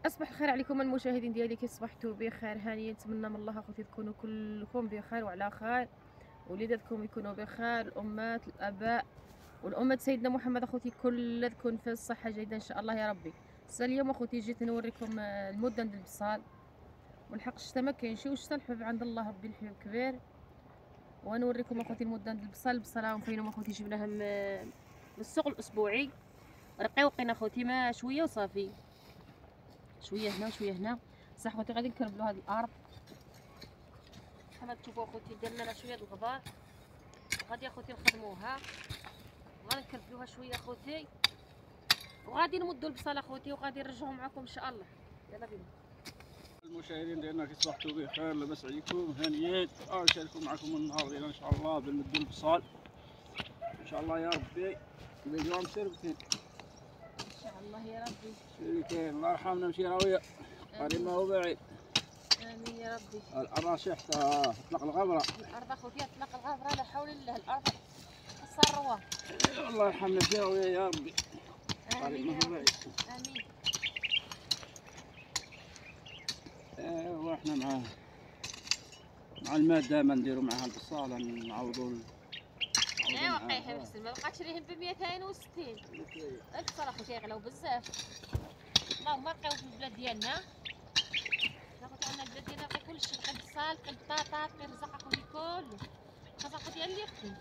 اصبح الخير عليكم المشاهدين ديالي، كي صبحتوا بخير هانيين. نتمنى من الله اخوتي تكونوا كلكم بخير وعلى خير، وليداتكم يكونوا بخير، الامهات الاباء والامه سيدنا محمد اخوتي كل تكون في الصحه جيده ان شاء الله يا ربي. اليوم اخوتي جيت نوريكم المدن ديال البصال، والحق الشتا ما كاينش والشتا الحبيب عند الله ربي الحبيب كبير. ونوريكم اخوتي المدن ديال البصال راهم فينهم اخوتي، جبناهم من السوق الاسبوعي رقيقين اخوتي، ما شويه وصافي، شويه هنا وشويه هنا. صح اخوتي غادي نكربلو هاد الارض كما تشوفوا اخوتي، درنا لها شويه د الغبار، غادي اخوتي نخدموها، غادي نكربلوها شويه اخوتي، وغادي نمدو البصل اخوتي، وغادي نرجعو معكم ان شاء الله. يلا بينا المشاهدين ديالنا، كي صبحتوا بخير، لاباس عليكم، هانيات. نشاركوا معكم النهار ديالنا ان شاء الله بالمدو البصال ان شاء الله يا ربي. يجيوهم مسربتين ان شاء الله يا ربي. شريكين الله يرحمنا مشيراويه، قريب ما هو بعيد. امين يا ربي. الراشح اطلق الغبره، الارض اخوتي اطلق الغبره، لا حول الله، الارض الثروه. الله يرحمنا مشيراويه يا ربي، قريب ما هو بعيد. امين. ايوا احنا مع الماده ما نديروا معها البصاله، نعوضوا ايوا قيحي بحسن، ما بقاتش ليهم ب 260 البصل اخوتي، يغلاو بزاف. اللهم بقاو في البلاد ديالنا، ناخذ عندنا البلاد ديالنا بقى كلشي، بقى البصال، بقى البطاطا، بقى الرزق اخوتي كله، خاص اخوتي اللي يخدم.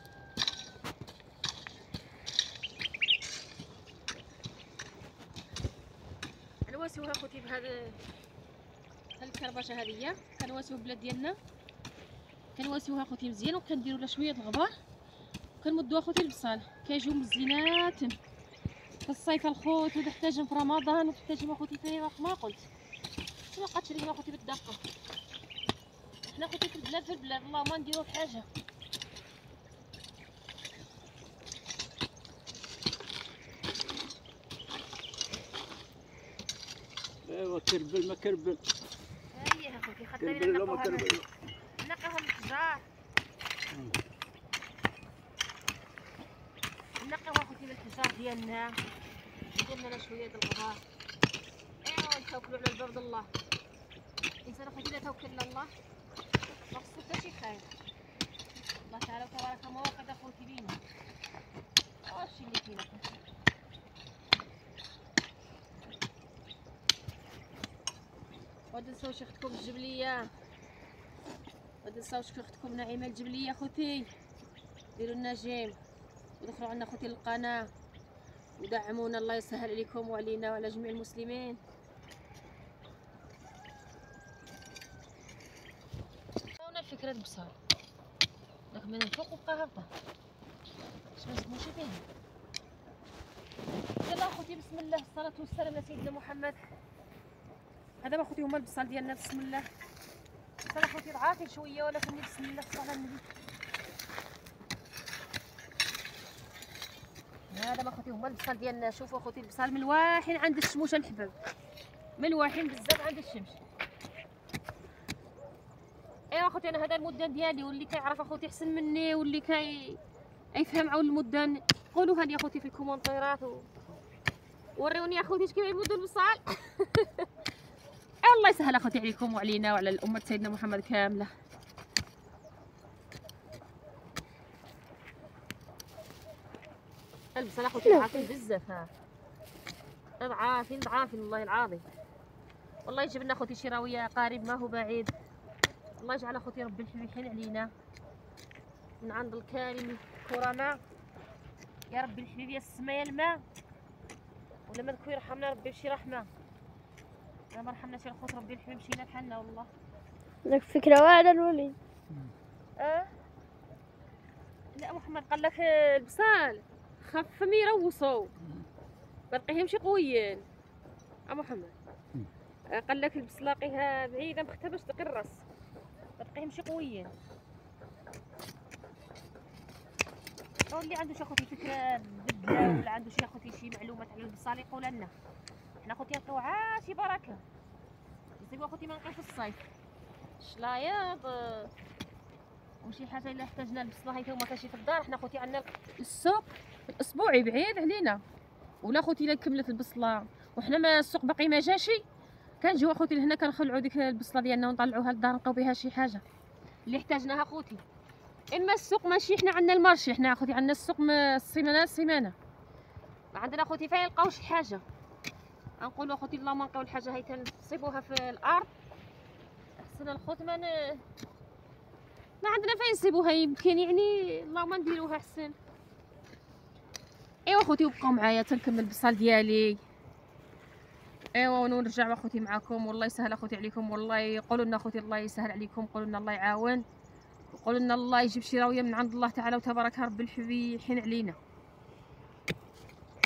كنواسيوها اخوتي بهاد الكربشه هذيا، كنواسيوها البلاد ديالنا، كنواسيوها اخوتي مزيان، وكنديروا لها شويه د الغبار، وكنمدوا اخوتي البصال، كيجيو مزينات في الصيف الخوت، وتحتاجهم في رمضان، وتحتاجهم اخوتي في ما قلت، ما بقاتش ليهم اخوتي بالدقه. حنا اخوتي في البلاد اللهم نديروا حاجه. ايوا كربل ما كربل، هاهي اخوتي خاطرين كربل ولا ما كربل، نقيوها من الشجار، نقيوها اخوتي من الشجار ديالنا، درنا لها شويه د الغبار. ايوا نتوكلوا على الباب د الله. الانسان اخوتي لا توكل على الله ما خصو حتى شي خير. الله تعالى تبارك مواقد اخوتي لينا، هادشي اللي كاين اخوتي. ومتنساوش اختكم الجبليه، متنساوش اختكم نعيمه الجبليه اخوتي، ديروا لنا جيم ودخلوا عندنا اخوتي القناه ودعمونا، الله يسهل عليكم وعلينا وعلى جميع المسلمين. هنا فكره بصال داك من الفوق وبقى هابطه، اش ما نسموش فيها. يلا اخوتي بسم الله، الصلاه والسلام على سيدنا محمد. هذا اخوتي هما البصال ديالنا، بسم الله. البصال اخوتي ضعافين شويه، ولكن بسم الله الصلاه على النبي. هذا اخوتي هما البصال ديالنا. شوفوا اخوتي البصال ملواحين عند الشموشه الحباب، ملواحين بزاف عند الشمس. ايوا اخوتي انا هذا المدن ديالي، واللي كيعرف اخوتي احسن مني، واللي يفهم عن المدن قولوا هاني اخوتي في الكومونتيرات، وريوني اخوتي اش كيبان المدن البصال. الله يسهل اخوتي عليكم وعلينا وعلى الامه سيدنا محمد كامله. البصل اخوتي ضعافين بزاف، ضعافين والله العظيم. والله يجيب لنا اخوتي شي راويه قريب ما هو بعيد. الله يجعل اخوتي ربي الحبيب يحن علينا من عند الكريم الكرماء يا ربي الحبيب، يا السما يا الماء، ولما ذكر يرحمنا ربي بشي رحمه. انا ما رحمنا شي الخوت ربي الحبيب مشينا بحالنا والله. لك فكرة واعرة الوليد. لا محمد قال لك البصال خف ما يروصوا، ما تلقيهمش قويين. محمد قال لك البصلاقيها بعيده مختها باش تقرص، ما تلقيهمش قويين. واللي عنده شي اخوتي فكره بدله، ولا عنده شي اخوتي شي معلومات على البصال يقول لنا. حنا اخوتي نلقاو عاشي بركه، يسيبوا اخوتي ما نلقاو في الصيف شلايض وشي حاجه الا احتاجنا البصله هاي هما كاشي في الدار. حنا اخوتي عندنا السوق الاسبوعي بعيد علينا، ولا اخوتي الا كملت البصله وحنا ما السوق باقي ما جاشي، كنجيو اخوتي لهنا كنخلعوا ديك البصله ديالنا ونطلعوها للدار نلقاو بها شي حاجه اللي احتاجناها اخوتي. اما السوق ماشي حنا عندنا المارشي، حنا اخوتي عندنا السوق السيمانه السيمانه، ما عندنا اخوتي فين نلقاو شي حاجه. غنقولوا اخوتي اللهم نلقاو الحاجه هي تنصيبوها في الارض احسن الخوت ما عندنا فين نصيبوها، يمكن يعني اللهم نديروها احسن. ايوا اخوتي وبقاو معايا تنكمل البصل ديالي. ايوا ونرجع اخوتي معكم. والله يسهل اخوتي عليكم، والله قولوا لنا اخوتي الله يسهل عليكم، قولوا لنا الله يعاون، وقولوا لنا الله يجيب شي راويه من عند الله تعالى وتبارك رب الحبي يحن علينا.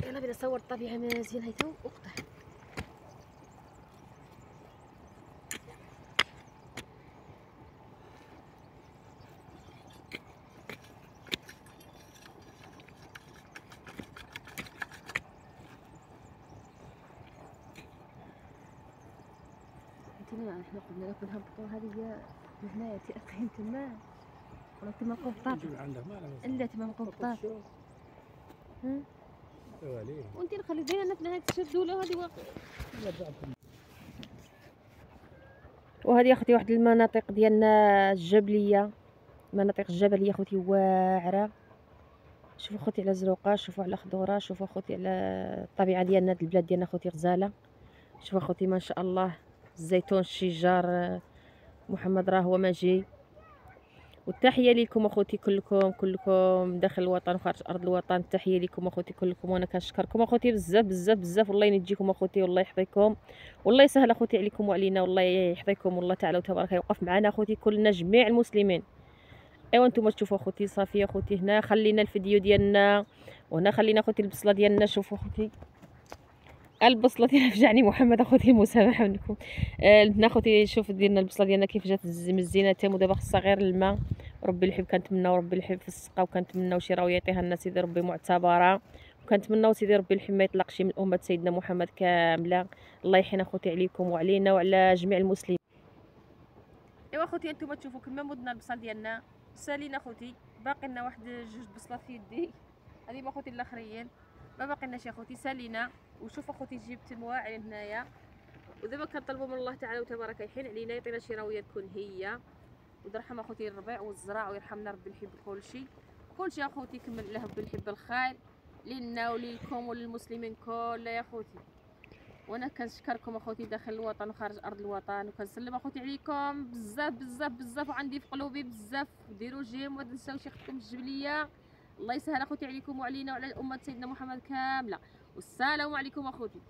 يلا بينا نصور الطبيعه مزيان هيتو وقطع. احنا قلنا لكم نهبطوا هذه من هنايا تاخين تما ولا تما مقبطات الا تما مقبطات وانت نخلي بيننا في نهايه تشدوا له هذه وهذه اختي واحد المناطق ديالنا الجبليه، مناطق الجبليه اختي واعره. شوفوا اختي على زروقه، شوفوا على خضوره، شوفوا اختي على الطبيعه ديالنا البلاد ديالنا اختي غزاله. شوفوا اختي ما شاء الله الزيتون الشجار محمد راه هو ماجي. والتحيه لكم اخوتي كلكم داخل الوطن وخارج ارض الوطن، التحيه لكم اخوتي كلكم، وانا كنشكركم اخوتي بزاف بزاف بزاف. والله ينجيكم اخوتي، والله يحفظكم، والله يسهل اخوتي عليكم وعلينا، والله يحفظكم والله تعالى وتبارك يوقف معنا اخوتي كلنا جميع المسلمين. ايوا نتوما تشوفوا اخوتي صافي اخوتي هنا خلينا الفيديو ديالنا، وهنا خلينا اخوتي البصله ديالنا. شوفوا اخوتي البصله ديالنا فجعني محمد اخوتي مسامحه منكم. هنا اخوتي شوف ديالنا البصله ديالنا كيف جات مزينه تم، ودابا خصها غير الماء. ربي الحب كنتمناو ربي الحب في السقا، وكنتمناو شي راويه يعطيها لنا سيدي ربي معتبره، وكنتمناو سيدي ربي الحب ما يطلقش من امه سيدنا محمد كامله. الله يحين اخوتي عليكم وعلينا وعلى جميع المسلمين. ايوا اخوتي انتم تشوفوا كما مدنا البصل ديالنا سالينا اخوتي، باقي لنا واحد جوج بصلات في يدي هذه اخوتي الاخرين، ما باقي لناش اخوتي سالينا. وشوف اخوتي جبت مواعين هنايا، ودابا كنطلبوا من الله تعالى وتبارك يحين علينا يعطينا شي راويه تكون هي، ويرحم اخوتي الربيع والزرع ويرحمنا ربي الحب كلشي اخوتي يكمل الله ربي الحب الخير لينا وليكم وللمسلمين كل يا اخوتي. وانا كنشكركم اخوتي داخل الوطن وخارج ارض الوطن، وكنسلم اخوتي عليكم بزاف بزاف بزاف، وعندي في قلوبي بزاف. ديروا جيم وما تنساوش اختكم الجبليه. الله يسهل اخوتي عليكم وعلينا وعلى امه سيدنا محمد كامله. والسلام عليكم اخوتي.